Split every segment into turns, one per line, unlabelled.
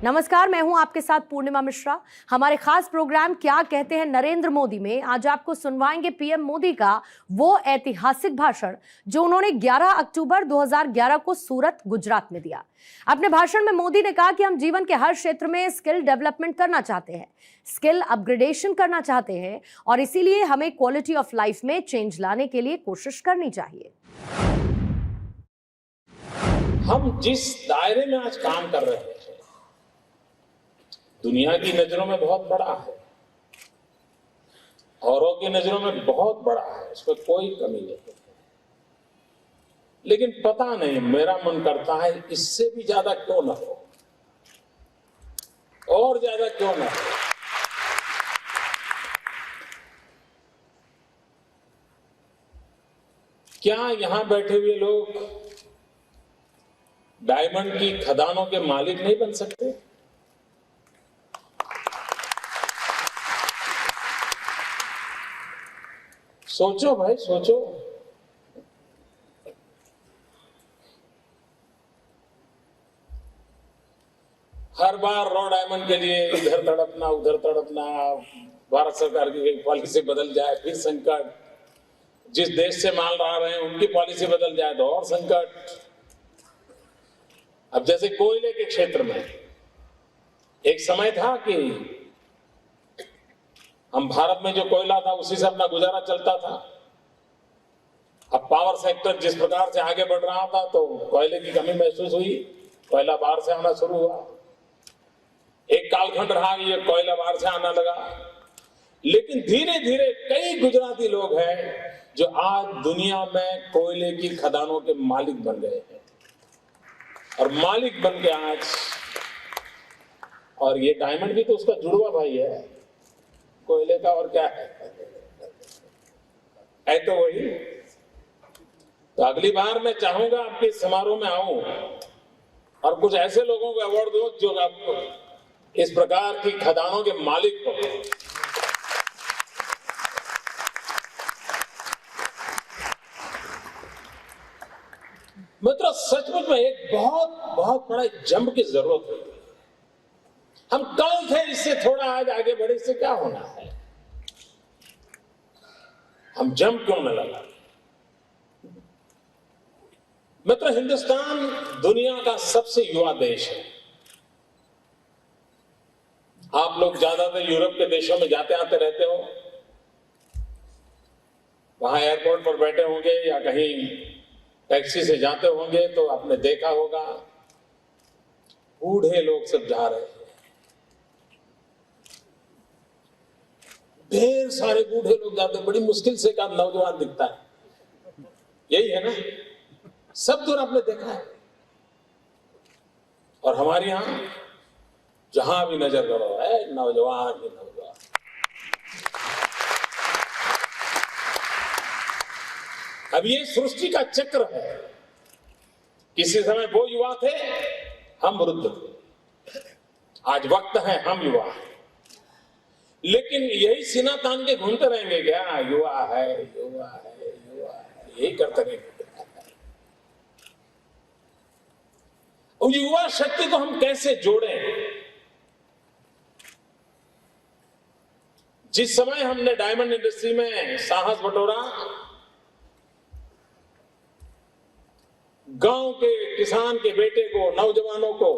नमस्कार, मैं हूं आपके साथ पूर्णिमा मिश्रा। हमारे खास प्रोग्राम क्या कहते हैं नरेंद्र मोदी में आज आपको सुनवाएंगे पीएम मोदी का वो ऐतिहासिक भाषण जो उन्होंने 11 अक्टूबर 2011 को सूरत, गुजरात में दिया। अपने भाषण में मोदी ने कहा कि हम जीवन के हर क्षेत्र में स्किल डेवलपमेंट करना चाहते हैं, स्किल अपग्रेडेशन करना चाहते हैं और इसीलिए हमें क्वालिटी ऑफ लाइफ में चेंज लाने के लिए कोशिश करनी चाहिए।
हम जिस दायरे में आज काम कर रहे हैं दुनिया की नजरों में बहुत बड़ा है, औरों की नजरों में बहुत बड़ा है, इसमें कोई कमी नहीं है। लेकिन पता नहीं, मेरा मन करता है इससे भी ज्यादा क्यों ना हो, और ज्यादा क्यों ना हो। क्या यहां बैठे हुए लोग डायमंड की खदानों के मालिक नहीं बन सकते? सोचो भाई, सोचो। हर बार रॉ डायमंड के लिए इधर तड़पना उधर तड़पना, भारत सरकार की पॉलिसी बदल जाए फिर संकट, जिस देश से माल ला रहे हैं उनकी पॉलिसी बदल जाए तो और संकट। अब जैसे कोयले के क्षेत्र में एक समय था कि हम भारत में जो कोयला था उसी से अपना गुजारा चलता था। अब पावर सेक्टर जिस प्रकार से आगे बढ़ रहा था तो कोयले की कमी महसूस हुई, कोयला बाहर से आना शुरू हुआ। एक कालखंड रहा ये कोयला बाहर से आना लगा, लेकिन धीरे धीरे कई गुजराती लोग हैं जो आज दुनिया में कोयले की खदानों के मालिक बन गए हैं और मालिक बन के आज, और ये डायमंड भी तो उसका जुड़वा भाई है कोयले का, और क्या है तो वही। तो अगली बार मैं चाहूंगा आपके समारोह में आऊं और कुछ ऐसे लोगों को अवार्ड दूं जो आपको इस प्रकार की खदानों के मालिक को। मतलब सचमुच में एक बहुत बहुत बड़ा जंप की जरूरत है। हम कल थे, इससे थोड़ा आज आगे बढ़े, इससे क्या होना है? हम जंप क्यों न लगा? मित्र, हिंदुस्तान दुनिया का सबसे युवा देश है। आप लोग ज्यादातर यूरोप के देशों में जाते आते रहते हो, वहां एयरपोर्ट पर बैठे होंगे या कहीं टैक्सी से जाते होंगे तो आपने देखा होगा बूढ़े लोग सब जा रहे हैं, ढेर सारे बूढ़े लोग जाते हैं, बड़ी मुश्किल से का नौजवान दिखता है। यही है ना, सब दूर आपने देखा है। और हमारे यहां जहां भी नजर करो है नौजवान ही नौजवान। अब ये सृष्टि का चक्र है। किसी समय वो युवा थे, हम वृद्ध थे, आज वक्त है हम युवा हैं। लेकिन यही सीना तान के घूमते रहेंगे क्या? युवा है युवा है युवा है, यही करते रहेंगे। और युवा शक्ति को हम कैसे जोड़ें? जिस समय हमने डायमंड इंडस्ट्री में साहस बटोरा, गांव के किसान के बेटे को, नौजवानों को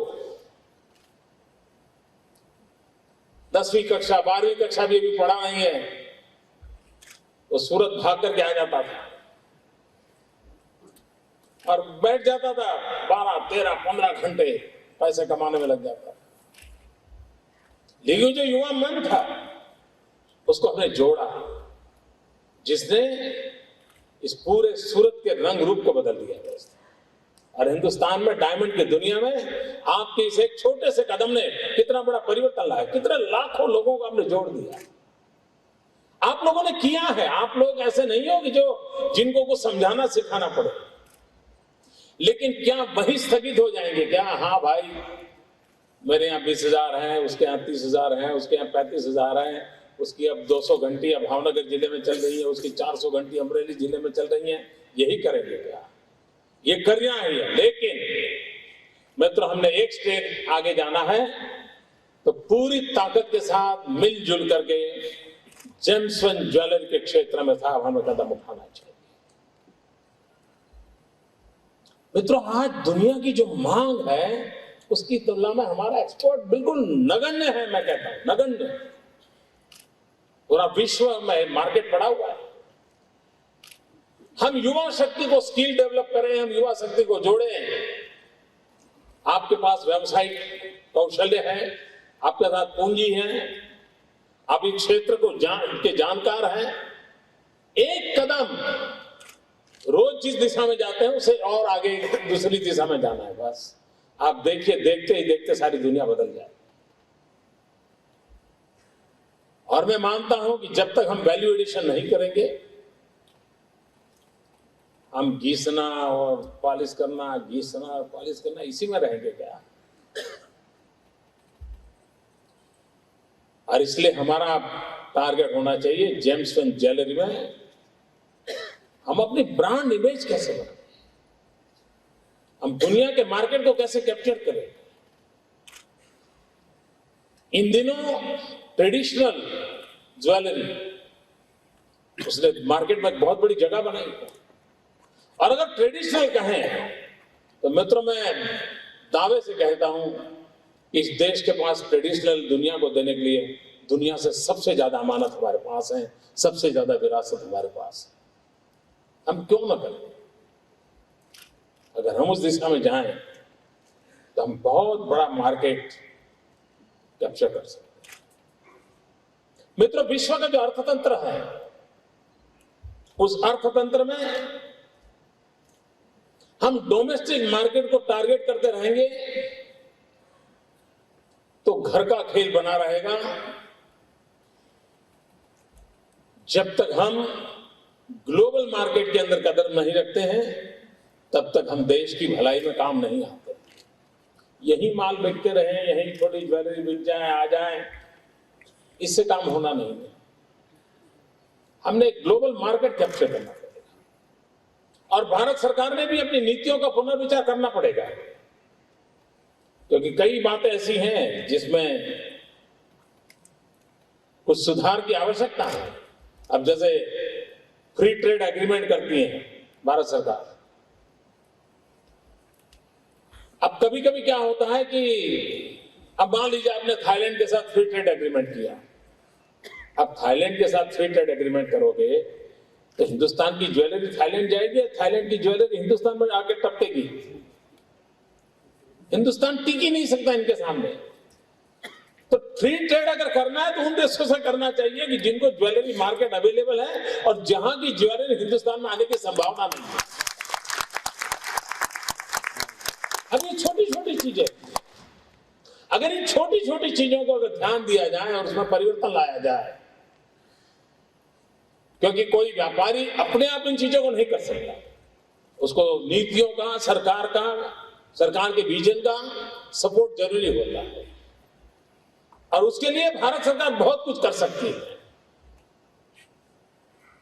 10वीं कक्षा 12वीं कक्षा भी अभी पढ़ा नहीं है, वो सूरत भाग करके आ जाता था और बैठ जाता था 12, 13, 15 घंटे पैसे कमाने में लग जाता। लेकिन जो युवा मन था उसको हमने जोड़ा, जिसने इस पूरे सूरत के रंग रूप को बदल दिया। और हिंदुस्तान में डायमंड की दुनिया में आपके इस एक छोटे से कदम ने कितना बड़ा परिवर्तन लाया, कितने लाखों लोगों को आपने जोड़ दिया। आप लोगों ने किया है। आप लोग ऐसे नहीं हो कि जो जिनको को समझाना सिखाना पड़े। लेकिन क्या वही स्थगित हो जाएंगे क्या? हाँ भाई, मेरे यहाँ 20,000 हैं, उसके यहाँ 30,000 हैं, उसके यहाँ 35,000 हैं, उसकी अब 200 घंटी भावनगर जिले में चल रही है, उसकी 400 घंटी अमरेली जिले में चल रही है। यही करेंगे क्या? ये कर रहा है। लेकिन मित्रों, हमने एक स्टेप आगे जाना है तो पूरी ताकत के साथ मिलजुल करके जेम्स वन ज्वेलरी के क्षेत्र में साहब हमें कदम उठाना चाहिए। मित्रों, आज दुनिया की जो मांग है उसकी तुलना में हमारा एक्सपोर्ट बिल्कुल नगण्य है। मैं कहता हूं नगण्य। पूरा विश्व में मार्केट पड़ा हुआ है। हम युवा शक्ति को स्किल डेवलप करें, हम युवा शक्ति को जोड़ें। आपके पास व्यावसायिक कौशल्य है, आपके साथ पूंजी है, आप इस क्षेत्र को जानकार हैं। एक कदम रोज जिस दिशा में जाते हैं उसे और आगे दूसरी दिशा में जाना है। बस आप देखिए, देखते ही देखते सारी दुनिया बदल जाए। और मैं मानता हूं कि जब तक हम वैल्यू एडिशन नहीं करेंगे, हम घिसना और पॉलिश करना, घिसना और पॉलिश करना, इसी में रहेंगे क्या? और इसलिए हमारा टारगेट होना चाहिए जेम्स वन ज्वेलरी में हम अपनी ब्रांड इमेज कैसे बनाएं, हम दुनिया के मार्केट को कैसे कैप्चर करें। इन दिनों ट्रेडिशनल ज्वेलरी उसने मार्केट में बहुत बड़ी जगह बनाई है। और अगर ट्रेडिशनल कहें तो मित्रों, मैं दावे से कहता हूं कि इस देश के पास ट्रेडिशनल दुनिया को देने के लिए दुनिया से सबसे ज्यादा अमानत हमारे पास है, सबसे ज्यादा विरासत हमारे पास है। हम क्यों ना करें? अगर हम उस दिशा में जाएं तो हम बहुत बड़ा मार्केट कैप्चर कर सकते हैं। मित्रों, विश्व का जो अर्थतंत्र है उस अर्थतंत्र में हम डोमेस्टिक मार्केट को टारगेट करते रहेंगे तो घर का खेल बना रहेगा। जब तक हम ग्लोबल मार्केट के अंदर कदम नहीं रखते हैं तब तक हम देश की भलाई में काम नहीं आते। यही माल बिकते रहे, यही छोटी ज्वेलरी बिक जाए, आ जाए, इससे काम होना नहीं है। हमने ग्लोबल मार्केट कैप्चर करना पड़ेगा और भारत सरकार ने भी अपनी नीतियों का पुनर्विचार करना पड़ेगा, क्योंकि कई बातें ऐसी हैं जिसमें कुछ सुधार की आवश्यकता है। अब जैसे फ्री ट्रेड एग्रीमेंट करती है भारत सरकार। अब कभी कभी क्या होता है कि अब मान लीजिए आपने थाईलैंड के साथ फ्री ट्रेड एग्रीमेंट किया। अब थाईलैंड के साथ फ्री ट्रेड एग्रीमेंट करोगे तो हिंदुस्तान की ज्वेलरी थाईलैंड जाएगी, थाईलैंड की ज्वेलरी हिंदुस्तान में आके टपकेगी। हिंदुस्तान टिक ही नहीं सकता इनके सामने। तो फ्री ट्रेड अगर करना है तो उन देशों से करना चाहिए कि जिनको ज्वेलरी मार्केट अवेलेबल है और जहां की ज्वेलरी हिंदुस्तान में आने की संभावना नहीं है। अब ये छोटी छोटी चीजें, अगर इन छोटी छोटी चीजों को अगर ध्यान दिया जाए और उसमें परिवर्तन लाया जाए, क्योंकि कोई व्यापारी अपने आप इन चीजों को नहीं कर सकता, उसको नीतियों का, सरकार के विजन का सपोर्ट जरूरी होता है। और उसके लिए भारत सरकार बहुत कुछ कर सकती है।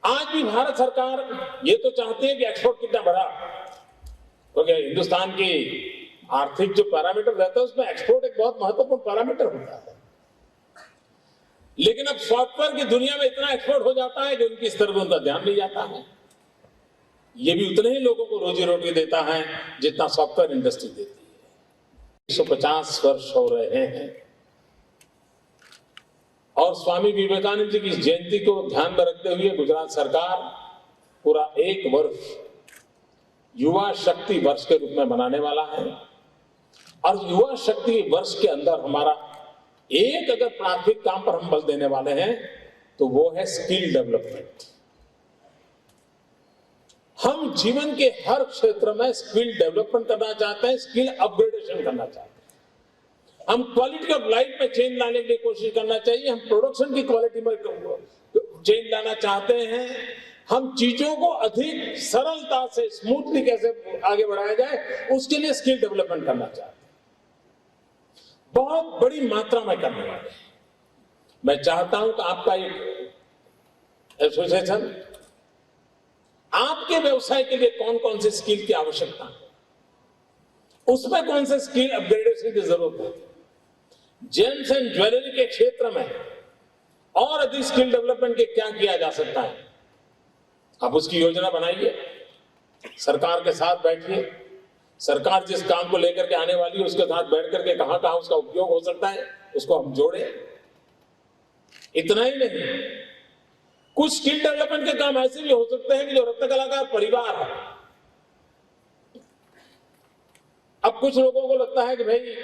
आज भी भारत सरकार ये तो चाहती है कि एक्सपोर्ट कितना बढ़ा, क्योंकि हिंदुस्तान की आर्थिक जो पैरामीटर रहता है उसमें एक्सपोर्ट एक बहुत महत्वपूर्ण पैरामीटर होता है। लेकिन अब सॉफ्टवेयर की दुनिया में इतना एक्सपोर्ट हो जाता है कि उनकी स्तर पर उनका ध्यान नहीं जाता है। ये भी उतने ही लोगों को रोजी रोटी देता है जितना सॉफ्टवेयर इंडस्ट्री देती है। 150 वर्ष हो रहे हैं और स्वामी विवेकानंद जी की जयंती को ध्यान में रखते हुए गुजरात सरकार पूरा 1 वर्ष युवा शक्ति वर्ष के रूप में मनाने वाला है। और युवा शक्ति वर्ष के अंदर हमारा एक अगर प्राथमिक काम पर हम बल देने वाले हैं तो वो है स्किल डेवलपमेंट। हम जीवन के हर क्षेत्र में स्किल डेवलपमेंट करना चाहते हैं, स्किल अपग्रेडेशन करना चाहते हैं। हम क्वालिटी ऑफ लाइफ में चेंज लाने के लिए कोशिश करना चाहिए। हम प्रोडक्शन की क्वालिटी में चेंज लाना चाहते हैं। हम चीजों को अधिक सरलता से, स्मूथली कैसे आगे बढ़ाया जाए, उसके लिए स्किल डेवलपमेंट करना चाहते हैं। बहुत बड़ी मात्रा में करने वाले हैं। मैं चाहता हूं कि आपका एक एसोसिएशन आपके व्यवसाय के लिए कौन कौन से स्किल की आवश्यकता है उसमें कौन से स्किल अपग्रेडेशन की जरूरत है, जेम्स एंड ज्वेलरी के क्षेत्र में और अधिक स्किल डेवलपमेंट के क्या किया जा सकता है, आप उसकी योजना बनाइए, सरकार के साथ बैठिए, सरकार जिस काम को लेकर के आने वाली है उसके साथ बैठ करके कहां कहां उसका उपयोग हो सकता है उसको हम जोड़े। इतना ही नहीं, कुछ स्किल डेवलपमेंट के काम ऐसे भी हो सकते हैं कि जो रत्न कलाकार परिवार है। अब कुछ लोगों को लगता है कि भाई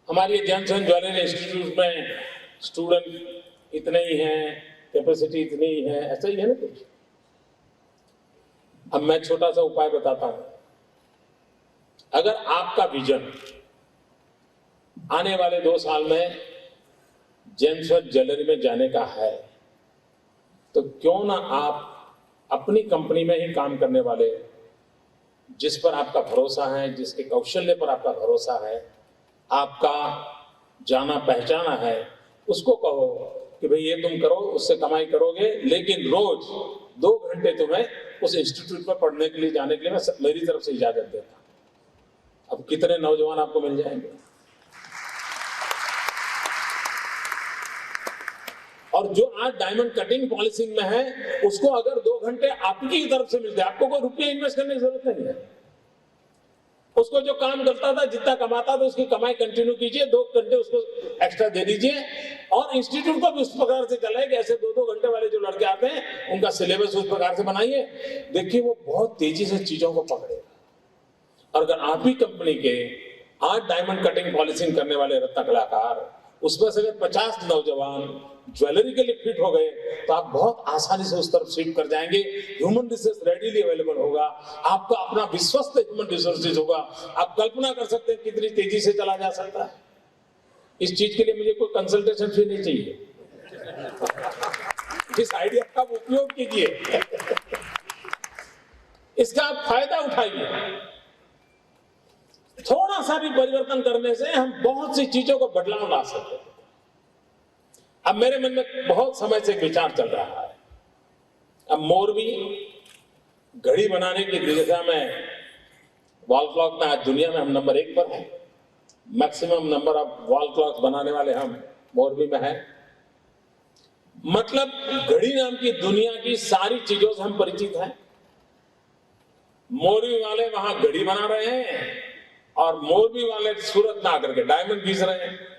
हमारी जेम्स एंड ज्वेलरी इंस्टीट्यूट में स्टूडेंट इतने ही हैं, कैपेसिटी इतनी ही है, ऐसा ही है ना कुछ। अब मैं छोटा सा उपाय बताता हूं, अगर आपका विजन आने वाले 2 साल में जेम्स एंड ज्वेलरी में जाने का है, तो क्यों ना आप अपनी कंपनी में ही काम करने वाले, जिस पर आपका भरोसा है, जिसके कौशल्य पर आपका भरोसा है, आपका जाना पहचाना है, उसको कहो कि भाई ये तुम करो, उससे कमाई करोगे, लेकिन रोज 2 घंटे तुम्हें उस इंस्टीट्यूट में पढ़ने के लिए जाने के लिए मैं मेरी तरफ से इजाजत देता हूं। अब कितने नौजवान आपको मिल जाएंगे। और जो आज डायमंड कटिंग पॉलिसिंग में है, उसको अगर 2 घंटे आपकी तरफ से मिलते, आपको कोई रुपया इन्वेस्ट करने की जरूरत नहीं है। उसको जो काम करता था, जितना कमाता था, उसकी कमाई कंटिन्यू कीजिए, 2 घंटे उसको एक्स्ट्रा दे दीजिए, और इंस्टीट्यूट को भी उस प्रकार से चलाए कि ऐसे 2-2 घंटे वाले जो लड़के आते हैं उनका सिलेबस उस प्रकार से बनाइए। देखिए वो बहुत तेजी से चीजों को पकड़ेगा। और अगर आप ही कंपनी के आज डायमंड कटिंग पॉलिसिंग करने वाले रत्न कलाकार, उसमें से अगर 50 नौजवान ज्वेलरी के लिए फिट हो गए, तो आप बहुत आसानी से उस तरफ स्विप कर जाएंगे। ह्यूमन रिसोर्स रेडीली अवेलेबल होगा, आपका अपना विश्वस्त ह्यूमन रिसोर्सेज होगा। आप कल्पना कर सकते हैं कितनी तेजी से चला जा सकता है। इस चीज के लिए मुझे कोई कंसल्टेशन फी नहीं चाहिए। इस आइडिया का उपयोग कीजिए, इसका आप फायदा उठाइए। थोड़ा सा भी परिवर्तन करने से हम बहुत सी चीजों को बदलाव ला सकते हैं। अब मेरे मन में बहुत समय से एक विचार चल रहा है, अब मोरबी घड़ी बनाने की दिशा में वॉल क्लॉक में आज दुनिया में हम नंबर 1 पर हैं। Maximum number of wall clock बनाने वाले हम मोरबी में हैं। मतलब घड़ी नाम की दुनिया की सारी चीजों से हम परिचित हैं। मोरबी वाले वहां घड़ी बना रहे हैं और मोरबी वाले सूरत में आकर के डायमंड घिस रहे हैं।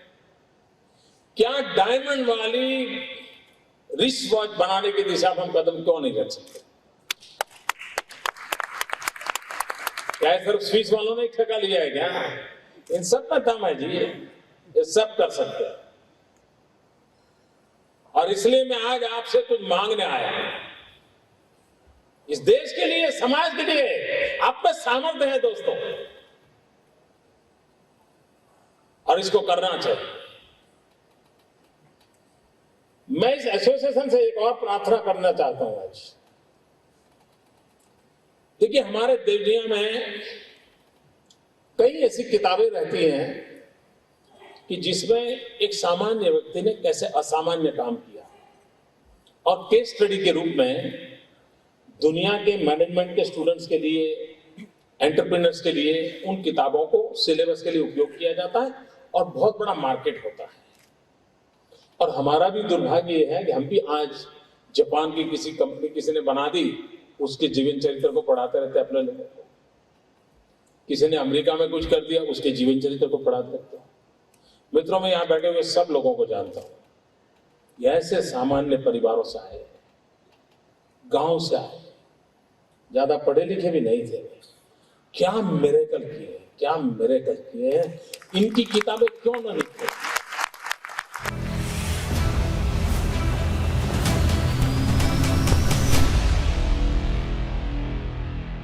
क्या डायमंड वाली रिस्ट वॉच बनाने की दिशा में हम कदम क्यों नहीं रख सकते? क्या सिर्फ स्विस वालों ने ठेका लिया है क्या? इन सब का दम है जी, ये सब कर सकते हैं। और इसलिए मैं आज आपसे कुछ मांगने आया हूं, इस देश के लिए, समाज के लिए। आप में सामर्थ्य है दोस्तों, और इसको करना चाहिए। मैं इस एसोसिएशन से एक और प्रार्थना करना चाहता हूं आज। देखिए, हमारे दुनिया में कई ऐसी किताबें रहती हैं कि जिसमें एक सामान्य व्यक्ति ने कैसे असामान्य काम किया, और केस स्टडी के रूप में दुनिया के मैनेजमेंट के स्टूडेंट्स के लिए, एंटरप्रेन्योर्स के लिए उन किताबों को सिलेबस के लिए उपयोग किया जाता है, और बहुत बड़ा मार्केट होता है। और हमारा भी दुर्भाग्य ये है कि हम भी आज जापान की किसी कंपनी किसी ने बना दी, उसके जीवन चरित्र को पढ़ाते रहते अपने लोगों को। किसी ने अमेरिका में कुछ कर दिया, उसके जीवन चरित्र को पढ़ाते रहते हैं। मित्रों, मैं यहां बैठे हुए सब लोगों को जानता हूं, ये ऐसे सामान्य परिवारों से आए, गांव से आए, ज्यादा पढ़े लिखे भी नहीं थे। क्या मिरेकल किए, क्या मिरेकल किए, इनकी किताबें क्यों ना लिखते?